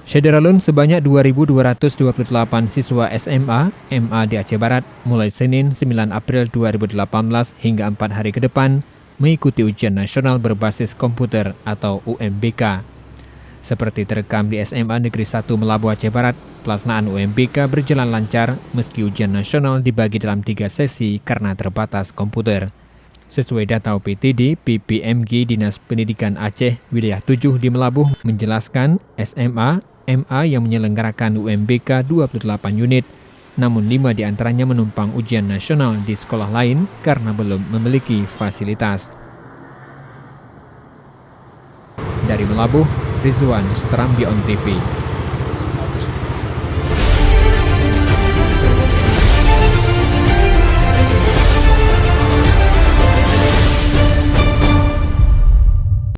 Syederalun sebanyak 2.228 siswa SMA, MA di Aceh Barat mulai Senin 9 April 2018 hingga 4 hari ke depan mengikuti ujian nasional berbasis komputer atau UMBK. Seperti terekam di SMA Negeri 1 Melabu Aceh Barat, pelaksanaan UMBK berjalan lancar meski ujian nasional dibagi dalam 3 sesi karena terbatas komputer. Sesuai data OPTD, PPMG Dinas Pendidikan Aceh Wilayah 7 di Melabuh menjelaskan SMA, MA yang menyelenggarakan UMBK 28 unit, namun 5 diantaranya menumpang ujian nasional di sekolah lain karena belum memiliki fasilitas. Dari Melabuh, Rizwan, Serambi On TV.